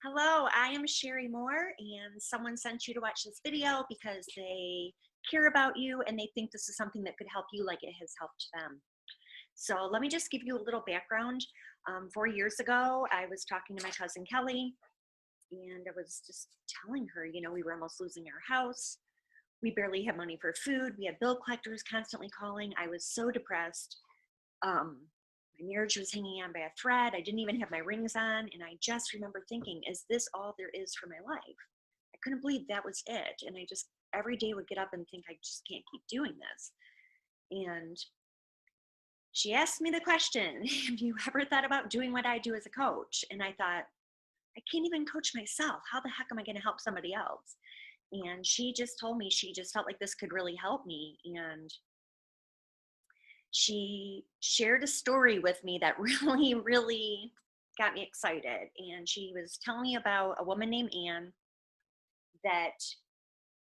Hello, I am Sherry Moore, and someone sent you to watch this video because they care about you and they think this is something that could help you like it has helped them. So let me just give you a little background. 4 years ago, I was talking to my cousin Kelly, and I was just telling her, we were almost losing our house. We barely had money for food. We had bill collectors constantly calling. I was so depressed. My marriage was hanging on by a thread. I didn't even have my rings on. And I just remember thinking, is this all there is for my life? I couldn't believe that was it. And I just every day would get up and think, I just can't keep doing this. And she asked me the question, have you ever thought about doing what I do as a coach? And I thought, I can't even coach myself. How the heck am I going to help somebody else? And she just told me she just felt like this could really help me. And she shared a story with me that really, really got me excited. And she was telling me about a woman named Anne that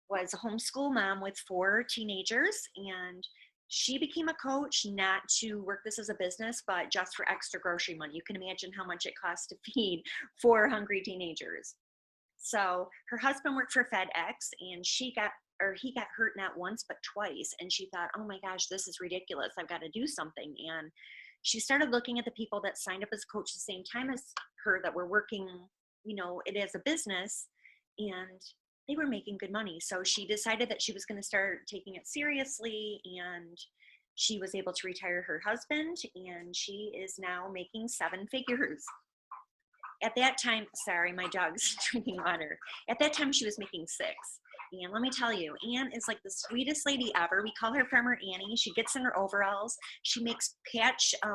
was a homeschool mom with 4 teenagers. And she became a coach not to work this as a business, but just for extra grocery money. You can imagine how much it costs to feed 4 hungry teenagers. So her husband worked for FedEx, and he got hurt not once but twice. And she thought, oh my gosh, this is ridiculous. I've got to do something. And she started looking at the people that signed up as coach the same time as her that were working, it as a business, and they were making good money. So she decided that she was going to start taking it seriously, and she was able to retire her husband, and she is now making 7 figures. At that time, sorry, my dog's drinking water. At that time, she was making 6. And let me tell you, Anne is like the sweetest lady ever. We call her Farmer Annie. She gets in her overalls. She makes patchwork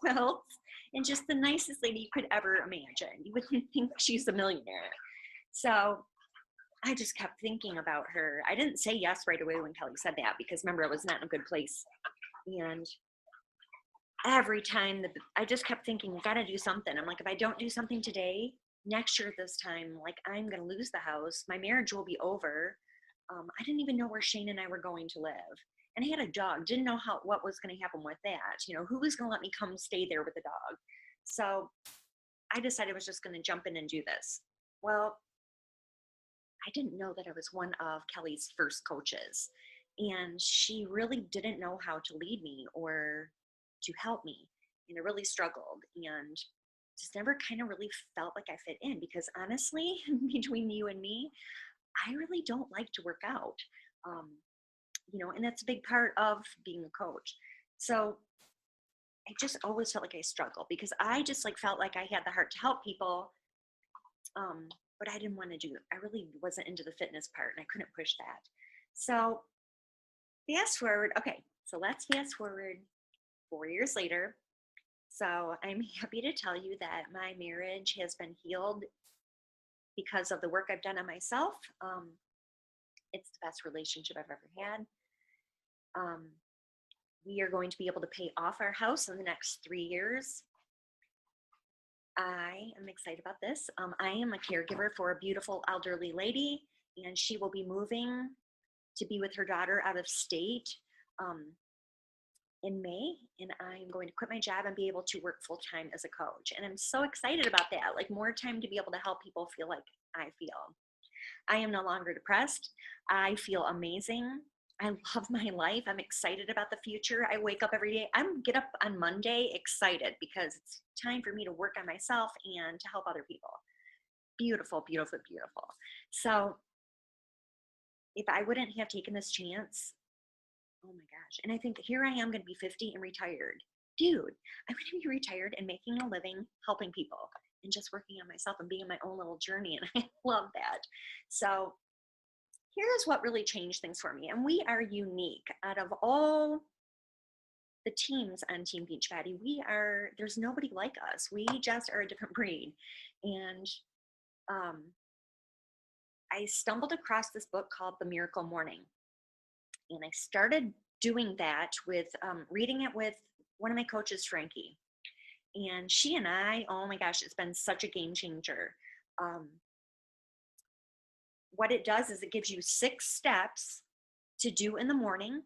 quilts, and just the nicest lady you could ever imagine. You wouldn't think she's a millionaire. So I just kept thinking about her. I didn't say yes right away when Kelly said that because remember, I was not in a good place. And every time I just kept thinking, I gotta do something. I'm like, if I don't do something today, next year at this time, like I'm gonna lose the house. My marriage will be over. I didn't even know where Shane and I were going to live. And I had a dog, didn't know what was gonna happen with that. Who was gonna let me come stay there with the dog? So I decided I was just gonna jump in and do this. Well, I didn't know that I was one of Kelly's first coaches. And she really didn't know how to lead me or to help me. And I really struggled and just never kind of really felt like I fit in because honestly, between you and me, I really don't like to work out. And that's a big part of being a coach. So I just always felt like I struggled because I just like felt like I had the heart to help people. But I didn't want to do it. I really wasn't into the fitness part and I couldn't push that. So fast forward. Okay. So let's fast forward 4 years later. So I'm happy to tell you that my marriage has been healed because of the work I've done on myself. It's the best relationship I've ever had. We are going to be able to pay off our house in the next 3 years. I am excited about this. I am a caregiver for a beautiful elderly lady, and she will be moving to be with her daughter out of state in May, and I'm going to quit my job and be able to work full time as a coach. And I'm so excited about that, like more time to be able to help people feel like I feel. I am no longer depressed. I feel amazing. I love my life. I'm excited about the future. I wake up every day. Get up on Monday excited because it's time for me to work on myself and to help other people. Beautiful, beautiful, beautiful. So if I wouldn't have taken this chance, oh my gosh. And I think here I am going to be 50 and retired. Dude, I'm going to be retired and making a living helping people and just working on myself and being in my own little journey. And I love that. So here's what really changed things for me. And we are unique out of all the teams on Team Beachbody. There's nobody like us. We just are a different breed. And I stumbled across this book called The Miracle Morning. And I started doing that with reading it with one of my coaches, Frankie. And she and I, oh my gosh, it's been such a game changer. What it does is it gives you 6 steps to do in the morning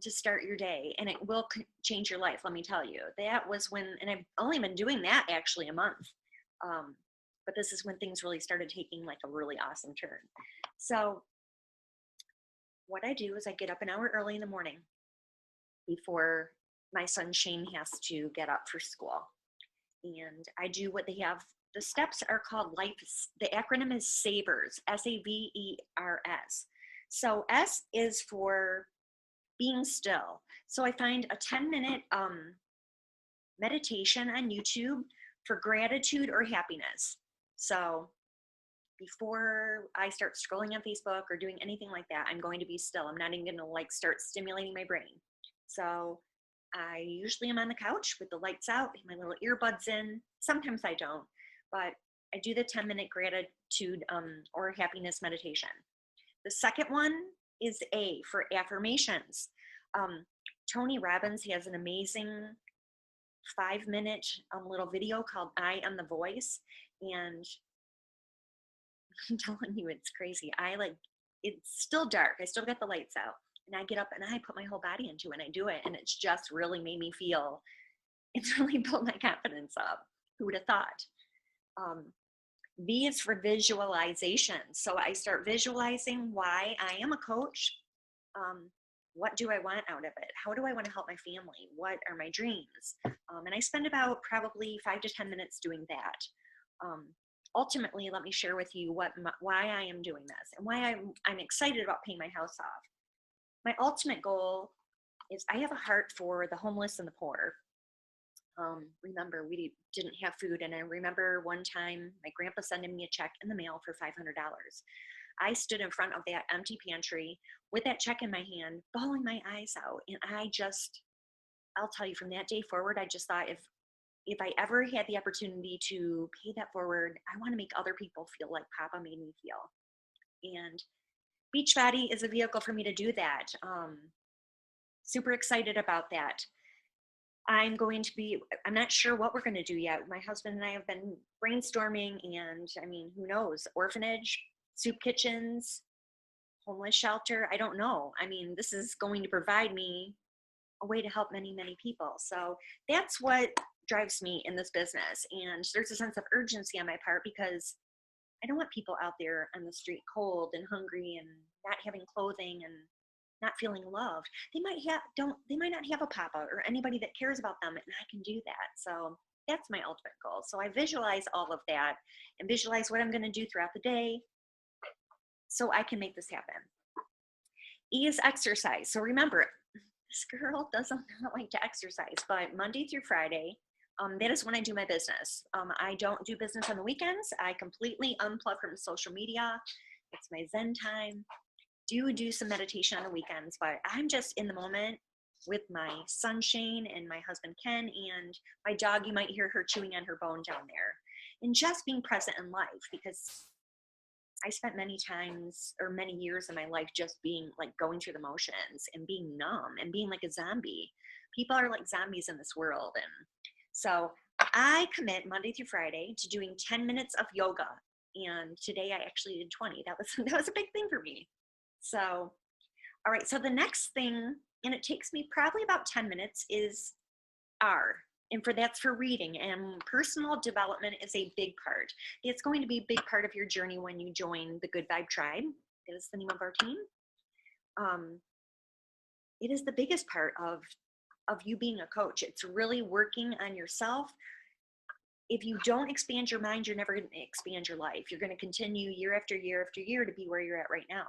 to start your day. And it will change your life, let me tell you. That was and I've only been doing that actually a month. But this is when things really started taking like a really awesome turn. So what I do is I get up an hour early in the morning before my son Shane has to get up for school. And I do what they have. The steps are called life. The acronym is SAVERS, SAVERS. So S is for being still. So I find a 10-minute meditation on YouTube for gratitude or happiness. So before I start scrolling on Facebook or doing anything like that, I'm going to be still. I'm not even going to like start stimulating my brain. So I usually am on the couch with the lights out, my little earbuds in. Sometimes I don't, but I do the 10-minute gratitude or happiness meditation. The second one is A for affirmations. Tony Robbins has an amazing 5-minute little video called I Am the Voice. And I'm telling you, it's crazy. It's still dark. I still got the lights out. And I get up and I put my whole body into it and I do it. And it's just really made me feel, it's really built my confidence up. Who would have thought? V is for visualization. So I start visualizing why I am a coach. What do I want out of it? How do I want to help my family? What are my dreams? And I spend about probably 5 to 10 minutes doing that. Ultimately, let me share with you why I am doing this and why I'm excited about paying my house off. My ultimate goal is I have a heart for the homeless and the poor. Remember, we didn't have food, and I remember one time my grandpa sending me a check in the mail for $500. I stood in front of that empty pantry with that check in my hand, bawling my eyes out, and I'll tell you, from that day forward, I just thought if I ever had the opportunity to pay that forward, I want to make other people feel like Papa made me feel. And Beachbody is a vehicle for me to do that. Super excited about that. I'm not sure what we're going to do yet. My husband and I have been brainstorming, and I mean, who knows? Orphanage, soup kitchens, homeless shelter. I don't know. I mean, this is going to provide me a way to help many, many people. So that's what drives me in this business. And there's a sense of urgency on my part because I don't want people out there on the street cold and hungry and not having clothing and not feeling loved. They might not have a papa or anybody that cares about them, and I can do that. So that's my ultimate goal. So I visualize all of that and visualize what I'm going to do throughout the day so I can make this happen. E is exercise. So remember, this girl does not like to exercise, but Monday through Friday, that is when I do my business. I don't do business on the weekends. I completely unplug from social media. It's my Zen time. Do some meditation on the weekends, but I'm just in the moment with my son Shane and my husband Ken and my dog. You might hear her chewing on her bone down there, and just being present in life, because I spent many years in my life just being like going through the motions and being numb and being like a zombie. People are like zombies in this world. And so I commit Monday through Friday to doing 10 minutes of yoga. And today I actually did 20. That was a big thing for me. So, all right. So the next thing, and it takes me probably about 10 minutes, is R. And that's for reading, and personal development is a big part. It's going to be a big part of your journey when you join the Good Vibe Tribe. That is the name of our team. It is the biggest part of you being a coach. It's really working on yourself. If you don't expand your mind, you're never going to expand your life. You're going to continue year after year after year to be where you're at right now.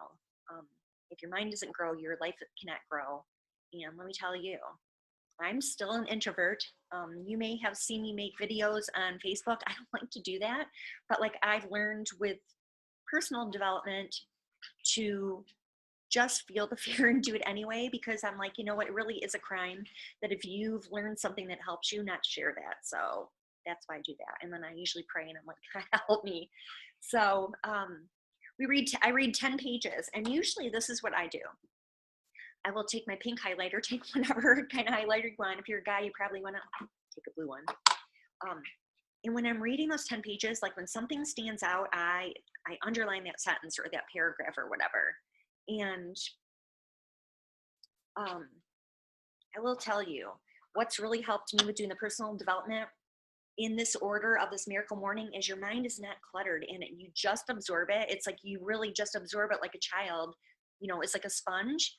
If your mind doesn't grow, your life cannot grow. And let me tell you, I'm still an introvert. You may have seen me make videos on Facebook. I don't like to do that, but like I've learned with personal development to just feel the fear and do it anyway, because I'm like, you know what, it really is a crime that if you've learned something that helps you, not share that. So that's why I do that. And then I usually pray and I'm like, God help me. So I read 10 pages, and usually this is what I do. I will take my pink highlighter, take whatever kind of highlighter you want. If you're a guy, you probably want to take a blue one. And when I'm reading those 10 pages, like when something stands out, I underline that sentence or that paragraph or whatever. And I will tell you, what's really helped me with doing the personal development in this order of this miracle morning is your mind is not cluttered and you just absorb it. It's like you really just absorb it like a child, it's like a sponge.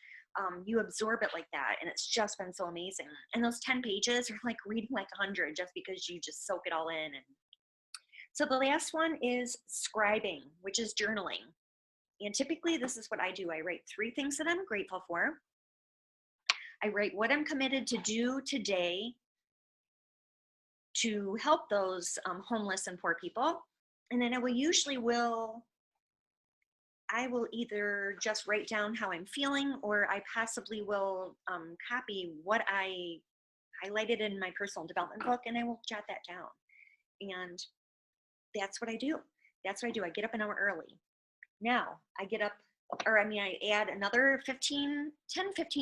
You absorb it like that. And it's just been so amazing. And those 10 pages are like reading like 100 just because you just soak it all in. And so the last one is scribing, which is journaling. And typically this is what I do. I write 3 things that I'm grateful for. I write what I'm committed to do today to help those homeless and poor people. And then I will either just write down how I'm feeling, or I possibly will copy what I highlighted in my personal development book, and I will jot that down. And that's what I do. I get up an hour early. Now I add another 15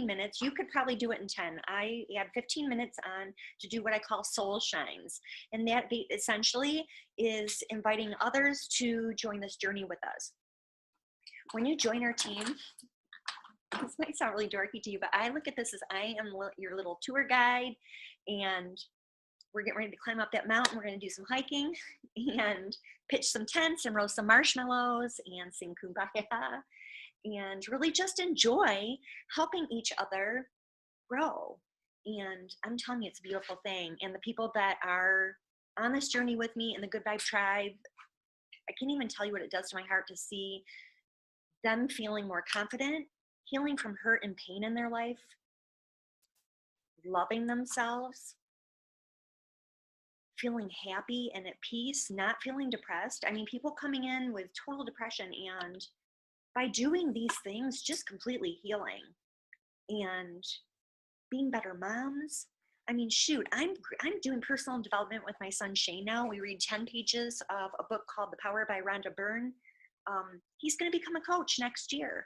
minutes. You could probably do it in 10. I add 15 minutes on to do what I call soul shines. And that essentially is inviting others to join this journey with us. When you join our team, this might sound really dorky to you, but I look at this as I am your little tour guide, and we're getting ready to climb up that mountain. We're going to do some hiking and pitch some tents and roast some marshmallows and sing Kumbaya and really just enjoy helping each other grow. And I'm telling you, it's a beautiful thing. And the people that are on this journey with me in the Good Vibe Tribe, I can't even tell you what it does to my heart to see them feeling more confident, healing from hurt and pain in their life, loving themselves, feeling happy and at peace, not feeling depressed. I mean, people coming in with total depression, and by doing these things, just completely healing and being better moms. I mean, shoot, I'm doing personal development with my son Shane now. We read 10 pages of a book called The Power by Rhonda Byrne. He's going to become a coach next year.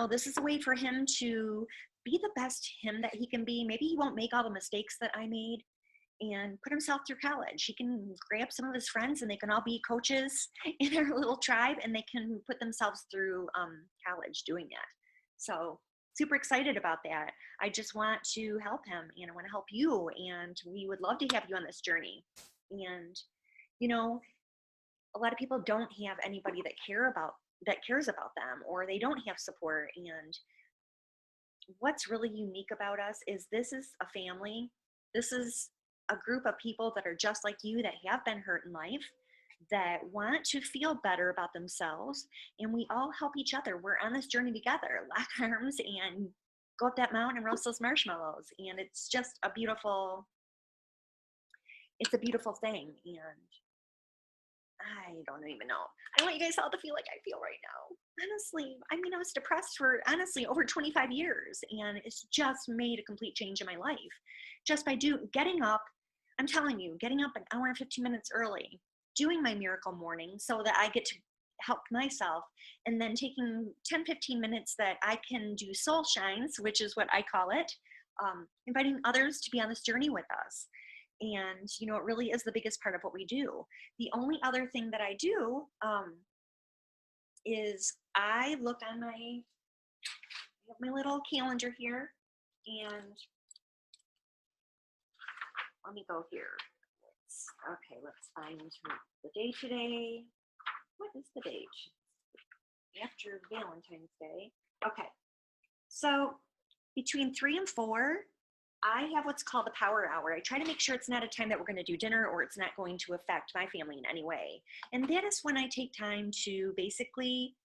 This is a way for him to be the best him that he can be. Maybe he won't make all the mistakes that I made and put himself through college. He can grab some of his friends and they can all be coaches in our little tribe, and they can put themselves through college doing that. So super excited about that. I just want to help him, and I want to help you, and we would love to have you on this journey. And a lot of people don't have anybody that cares about them, or they don't have support. And what's really unique about us is this is a family. This is a group of people that are just like you, that have been hurt in life, that want to feel better about themselves, and we all help each other. We're on this journey together. Lock arms and go up that mountain and roast those marshmallows. And it's just a beautiful thing. And I don't even know. I want you guys all to feel like I feel right now. Honestly, I was depressed for over 25 years, and it's just made a complete change in my life. Just by getting up, I'm telling you, getting up an hour and 15 minutes early, doing my miracle morning so that I get to help myself, and then taking 10, 15 minutes that I can do soul shines, which is what I call it, inviting others to be on this journey with us. And, it really is the biggest part of what we do. The only other thing that I do is I look on my little calendar here, and let me go here. Let's find the day today. What is the date? After Valentine's Day. Okay. So between 3 and 4, I have what's called the power hour. I try to make sure it's not a time that we're going to do dinner, or it's not going to affect my family in any way. And that is when I take time to basically,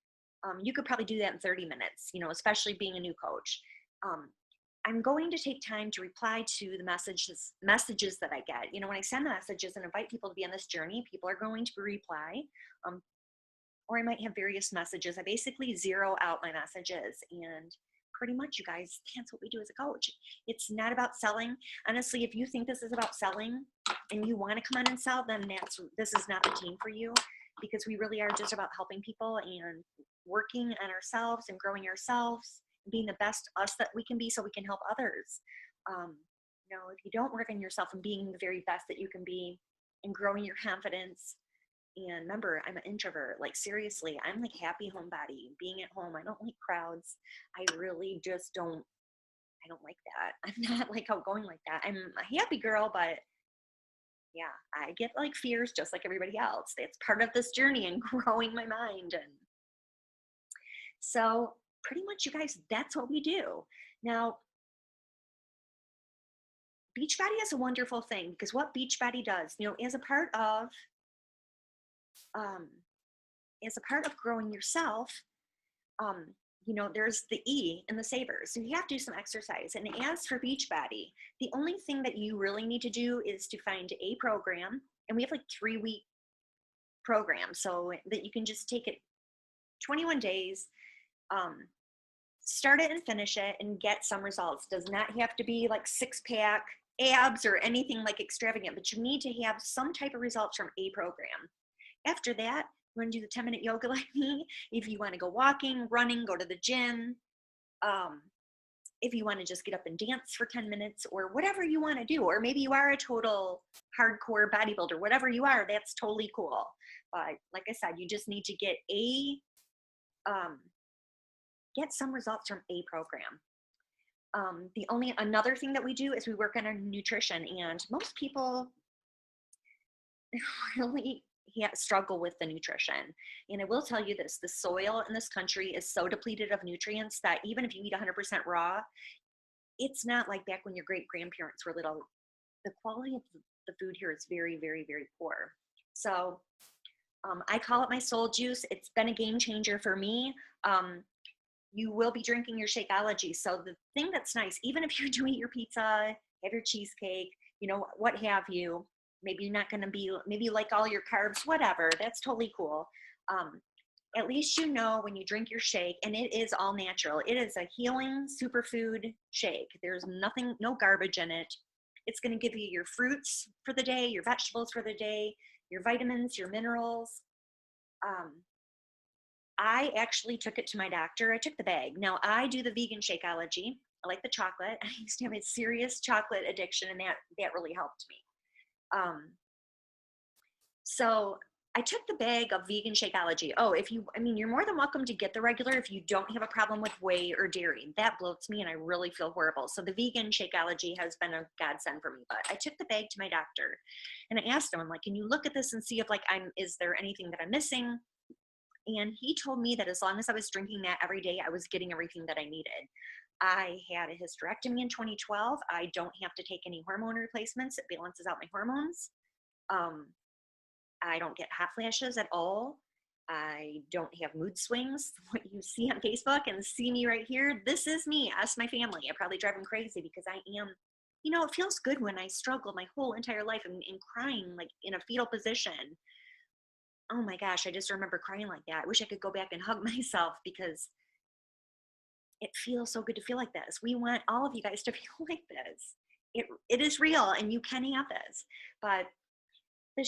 you could probably do that in 30 minutes, especially being a new coach. I'm going to take time to reply to the messages that I get. When I send messages and invite people to be on this journey, people are going to reply. Or I might have various messages. I basically zero out my messages, and pretty much, you guys, that's what we do as a coach. It's not about selling. Honestly, if you think this is about selling and you want to come on and sell, then this is not the team for you, because we really are just about helping people and working on ourselves and growing ourselves, and being the best us that we can be so we can help others. If you don't work on yourself and being the very best that you can be and growing your confidence. And remember, I'm an introvert. Like, seriously, I'm like happy homebody, being at home. I don't like crowds. I really just don't like that. I'm not like outgoing like that. I'm a happy girl, but Yeah, I get like fears just like everybody else. That's part of this journey and growing my mind. And so, pretty much, you guys, that's what we do. Now, Beachbody is a wonderful thing because what Beachbody does, um, as a part of growing yourself, um, there's the E in the savers. So you have to do some exercise. And as for Beachbody, the only thing that you really need to do is to find a program. And we have like 3-week programs so that you can just take it 21 days, um, start it and finish it and get some results. Does not have to be like 6-pack abs or anything like extravagant, but you need to have some type of results from a program. After that, you want to do the 10-minute yoga like me. If you want to go walking, running, go to the gym. If you want to just get up and dance for 10 minutes or whatever you want to do, or maybe you are a total hardcore bodybuilder, whatever you are, that's totally cool. But like I said, you just need to get some results from a program. Another thing that we do is we work on our nutrition, and most people really struggle with the nutrition. And I will tell you this, the soil in this country is so depleted of nutrients that even if you eat 100% raw, it's not like back when your great grandparents were little. The quality of the food here is very, very, very poor. So I call it my soul juice. It's been a game changer for me. You will be drinking your Shakeology. So the thing that's nice, even if you do eat your pizza, have your cheesecake, what have you, maybe you're not going to be, maybe you like all your carbs, whatever, that's totally cool. At least when you drink your shake, and it is all natural. It is a healing superfood shake. There's nothing, no garbage in it. It's going to give you your fruits for the day, your vegetables for the day, your vitamins, your minerals. I actually took it to my doctor. I took the bag. Now, I do the vegan Shakeology. I like the chocolate. I used to have a serious chocolate addiction, and that really helped me. So I took the bag of vegan Shakeology. Oh, you're more than welcome to get the regular if you don't have a problem with whey or dairy. That bloats me and I really feel horrible. So the vegan Shakeology has been a godsend for me. But I took the bag to my doctor and I asked him, I'm like, can you look at this and see if is there anything that I'm missing? And he told me that as long as I was drinking that every day, I was getting everything that I needed. I had a hysterectomy in 2012. I don't have to take any hormone replacements. It balances out my hormones. I don't get hot flashes at all. I don't have mood swings. What you see on Facebook and see me right here, this is me. Ask my family. I probably drive them crazy because I am, it feels good when I struggle my whole entire life and crying like in a fetal position. Oh my gosh, I just remember crying like that. I wish I could go back and hug myself because it feels so good to feel like this. We want all of you guys to feel like this. It is real and you can have this. But the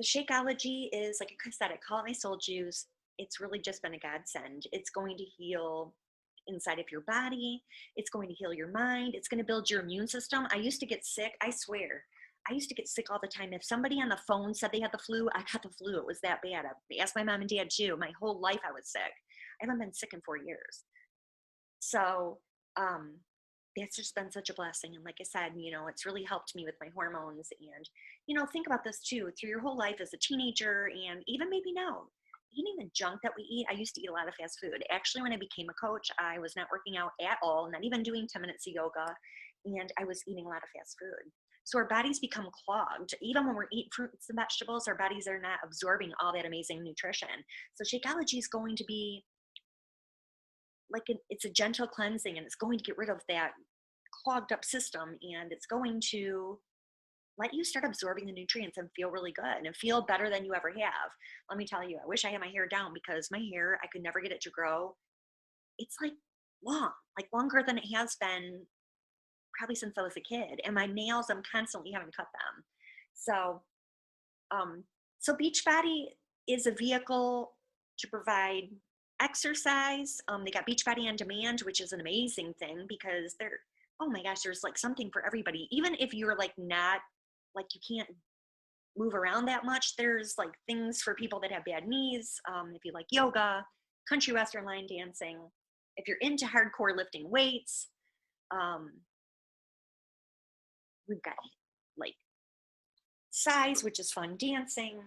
Shakeology is, like I said, I call it my soul juice. It's really just been a godsend. It's going to heal inside of your body. It's going to heal your mind. It's going to build your immune system. I used to get sick. I swear. I used to get sick all the time. If somebody on the phone said they had the flu, I got the flu. It was that bad. I asked my mom and dad too. My whole life I was sick. I haven't been sick in 4 years. So that's just been such a blessing. And like I said, it's really helped me with my hormones. And, think about this too, through your whole life as a teenager and even maybe now, eating the junk that we eat. I used to eat a lot of fast food. Actually, when I became a coach, I was not working out at all, not even doing 10 minutes of yoga. And I was eating a lot of fast food. So our bodies become clogged. Even when we're eating fruits and vegetables, our bodies are not absorbing all that amazing nutrition. So Shakeology is going to be it's a gentle cleansing, and it's going to get rid of that clogged up system, and it's going to let you start absorbing the nutrients and feel really good and feel better than you ever have. Let me tell you, I wish I had my hair down because my hair, I could never get it to grow. It's longer than it has been probably since I was a kid. And my nails, I'm constantly having to cut them. So Beachbody is a vehicle to provide exercise. They got Beachbody on Demand, which is an amazing thing because oh my gosh, there's something for everybody. Even if you're not, you can't move around that much, there's things for people that have bad knees. If you like yoga, country western line dancing, if you're into hardcore lifting weights, we've got like size, which is fun, dancing,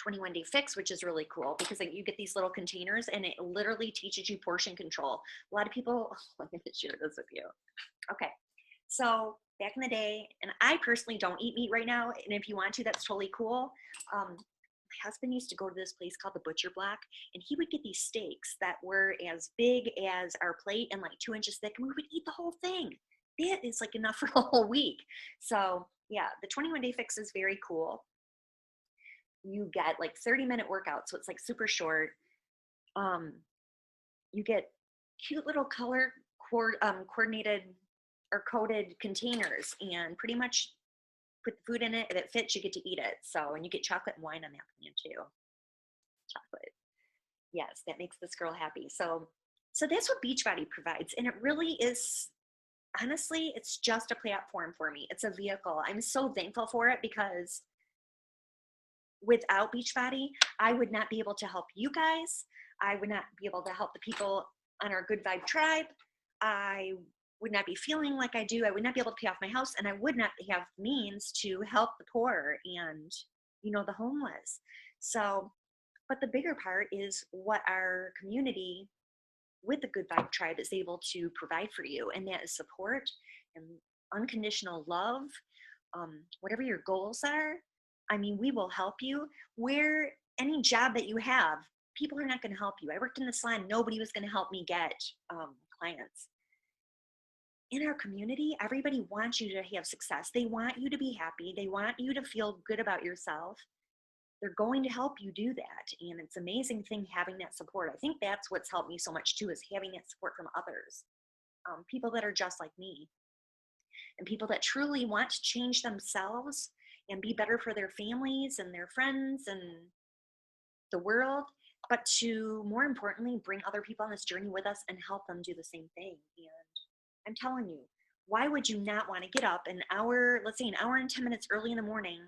21 Day Fix, which is really cool because like, you get these little containers and it literally teaches you portion control. A lot of people, I'm going to share this with you. Okay. So back in the day, and I personally don't eat meat right now. And if you want to, that's totally cool. My husband used to go to this place called the Butcher Block, and he would get these steaks that were as big as our plate and like 2 inches thick, and we would eat the whole thing. That is like enough for a whole week. So yeah, the 21 Day Fix is very cool. You get like 30-minute workouts, so it's like super short. You get cute little color coordinated or coded containers, and pretty much put the food in it. If it fits, you get to eat it. So, and you get chocolate and wine on that plan too. Chocolate. Yes, that makes this girl happy. So that's what Beachbody provides. And it really is, honestly, it's just a platform for me. It's a vehicle. I'm so thankful for it because without Beachbody, I would not be able to help you guys. I would not be able to help the people on our Good Vibe tribe. I would not be feeling like I do. I would not be able to pay off my house, and I would not have means to help the poor and, the homeless. So, but the bigger part is what our community with the Good Vibe tribe is able to provide for you, and that is support and unconditional love. Whatever your goals are, I mean, we will help you. Where any job that you have, people are not going to help you. I worked in the salon, nobody was going to help me get clients. In our community, everybody wants you to have success. They want you to be happy. They want you to feel good about yourself. They're going to help you do that. And it's an amazing thing having that support. I think that's what's helped me so much too, is having that support from others, people that are just like me, and people that truly want to change themselves and be better for their families and their friends and the world, but to more importantly, bring other people on this journey with us and help them do the same thing. And I'm telling you, why would you not want to get up an hour, let's say an hour and 10 minutes early in the morning,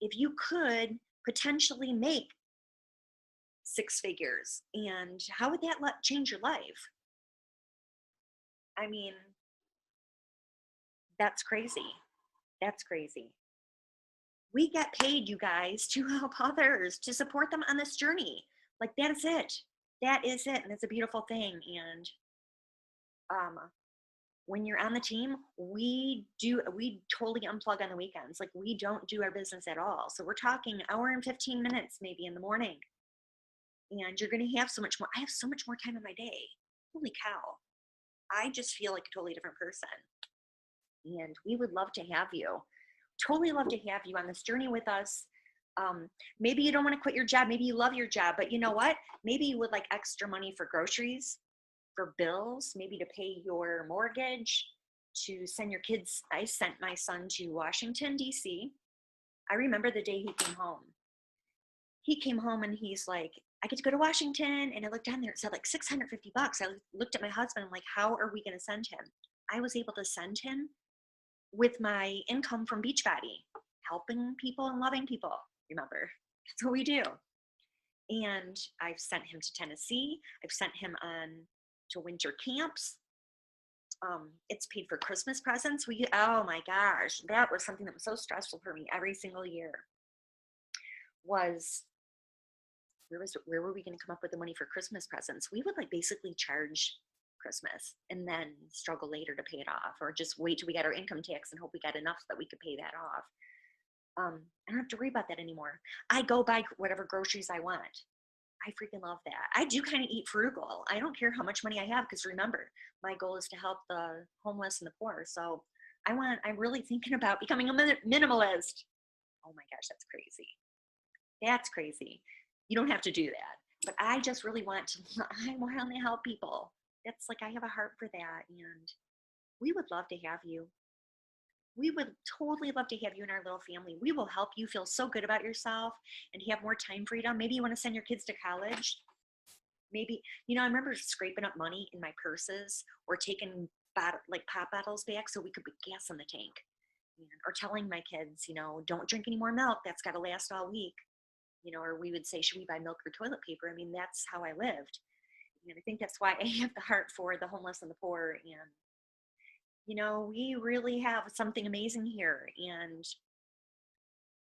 if you could potentially make 6 figures? And how would that change your life? I mean, that's crazy. That's crazy. We get paid, you guys, to help others, to support them on this journey. Like, that is it. That is it. And it's a beautiful thing. And when you're on the team, we totally unplug on the weekends. Like, we don't do our business at all. So we're talking hour and 15 minutes maybe in the morning. And you're going to have so much more. I have so much more time in my day. Holy cow. I just feel like a totally different person. And we would love to have you. Totally love to have you on this journey with us. Maybe you don't want to quit your job. Maybe you love your job, but you know what? Maybe you would like extra money for groceries, for bills, maybe to pay your mortgage, to send your kids. I sent my son to Washington, D.C. I remember the day he came home. He came home and he's like, I get to go to Washington. And I looked down there, it said like $650. I looked at my husband, I'm like, how are we going to send him? I was able to send him with my income from Beachbody, helping people and loving people. Remember, that's what we do. And I've sent him to Tennessee. I've sent him on to winter camps. It's paid for Christmas presents. Oh my gosh, that was something that was so stressful for me every single year. Was where were we going to come up with the money for Christmas presents? We would like basically charge Christmas and then struggle later to pay it off, or just wait till we got our income tax and hope we got enough so that we could pay that off. I don't have to worry about that anymore. I go buy whatever groceries I want. I freaking love that. I do kind of eat frugal. I don't care how much money I have, because remember, my goal is to help the homeless and the poor. So I'm really thinking about becoming a minimalist. Oh my gosh, that's crazy. That's crazy. You don't have to do that. But I just really want to help people. That's like, I have a heart for that. And we would love to have you. We would totally love to have you in our little family. We will help you feel so good about yourself and have more time freedom. Maybe you want to send your kids to college. Maybe, I remember scraping up money in my purses, or taking pop bottles back so we could put gas in the tank. Or telling my kids, don't drink any more milk. That's got to last all week. Or we would say, should we buy milk or toilet paper? I mean, that's how I lived. And I think that's why I have the heart for the homeless and the poor. And you know, we really have something amazing here. And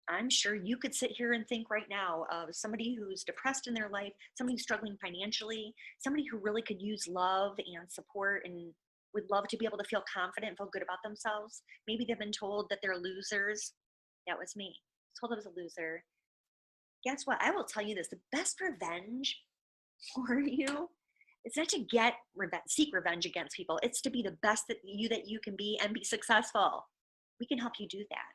I'm sure you could sit here and think right now of somebody who's depressed in their life, somebody who's struggling financially, somebody who really could use love and support and would love to be able to feel confident and feel good about themselves. Maybe they've been told that they're losers. That was me. Told I was a loser. Guess what? I will tell you this: the best revenge for you is not to get revenge, seek revenge against people. It's to be the best that you can be and be successful. We can help you do that.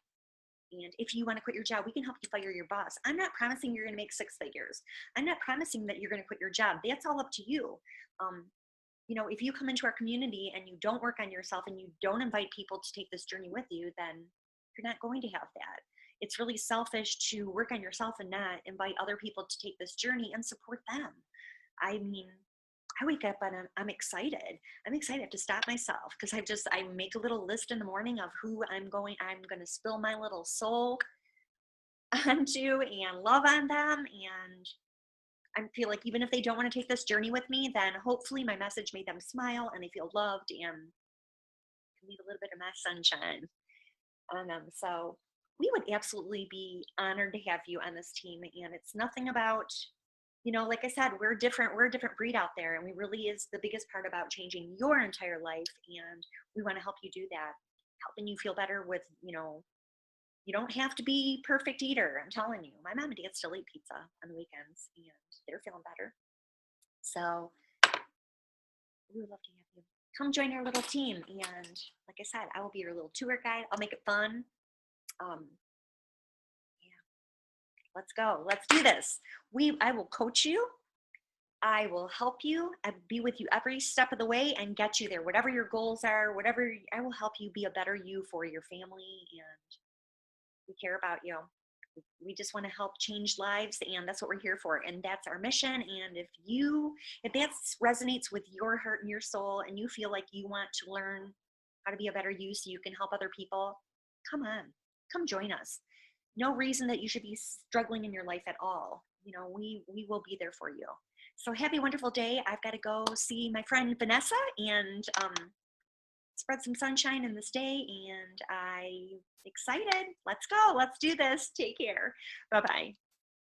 And if you want to quit your job, we can help you fire your boss. I'm not promising you're going to make six figures. I'm not promising that you're going to quit your job. That's all up to you. Um, you know, if you come into our community and you don't work on yourself and you don't invite people to take this journey with you, then you're not going to have that. It's really selfish to work on yourself and not invite other people to take this journey and support them. I mean, I wake up and I'm excited. I'm excited to stop myself because I make a little list in the morning of who I'm going to spill my little soul onto and love on them. And I feel like even if they don't want to take this journey with me, then hopefully my message made them smile and they feel loved and can leave a little bit of my sunshine on them. So we would absolutely be honored to have you on this team. And it's nothing about, you know, like I said, we're different. We're a different breed out there. And we really is the biggest part about changing your entire life. And we want to help you do that, helping you feel better with, you know, you don't have to be perfect eater. I'm telling you, my mom and dad still eat pizza on the weekends and they're feeling better. So we would love to have you come join our little team. And like I said, I will be your little tour guide. I'll make it fun. Um, yeah, let's go. Let's do this. I will coach you. I will help you. I will be with you every step of the way and get you there. Whatever your goals are, whatever, I will help you be a better you for your family. And we care about you. We just want to help change lives, and that's what we're here for. And that's our mission. And if that resonates with your heart and your soul, and you feel like you want to learn how to be a better you so you can help other people, come on, come join us. No reason that you should be struggling in your life at all. You know, we will be there for you. So have a wonderful day. I've got to go see my friend Vanessa and spread some sunshine in this day, and I'm excited. Let's go. Let's do this. Take care. Bye-bye.